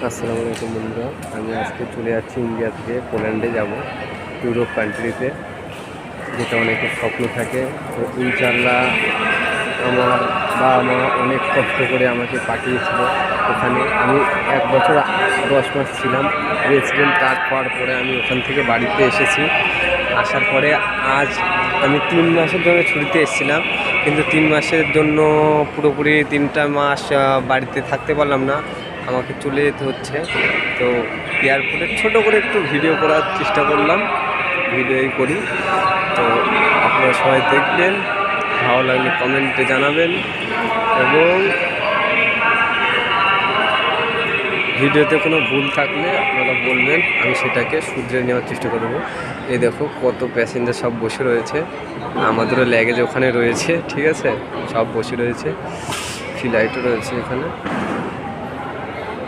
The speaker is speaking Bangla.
আসসালামু আলাইকুম বন্ধুরা, আমি আজকে চলে যাচ্ছি ইন্ডিয়া থেকে পোল্যান্ডে যাব, ইউরোপ কান্ট্রিতে, যেটা অনেকের স্বপ্ন থাকে। তো ইনশাআল্লাহ আমার বাবা মা অনেক কষ্ট করে আমাকে পাঠিয়েছিল ওখানে। আমি 1 বছর 10 মাস ছিলাম রেসিডেন্ট কার্ড পাওয়ার পরে আমি ওখান থেকে বাড়িতে এসেছি। আসার পরে আজ আমি 3 মাসের জন্য ছুটিতে এসেছিলাম, কিন্তু 3 মাসের জন্য পুরোপুরি 3টা মাস বাড়িতে থাকতে পারলাম না, আমাকে চলে যেতে হচ্ছে। তো এয়ারপোর্টে ছোট করে একটু ভিডিও করার চেষ্টা করলাম, ভিডিওই করি। তো আপনারা সবাই দেখবেন, ভালো লাগলে কমেন্টে জানাবেন এবং ভিডিওতে কোনো ভুল থাকলে আপনারা বলবেন, আমি সেটাকে শুধরে নেওয়ার চেষ্টা করব। এই দেখো কত প্যাসেঞ্জার সব বসে রয়েছে, আমাদেরও ল্যাগেজ ওখানে রয়েছে, ঠিক আছে, সব বসে রয়েছে, ফ্লাইটও রয়েছে এখানে।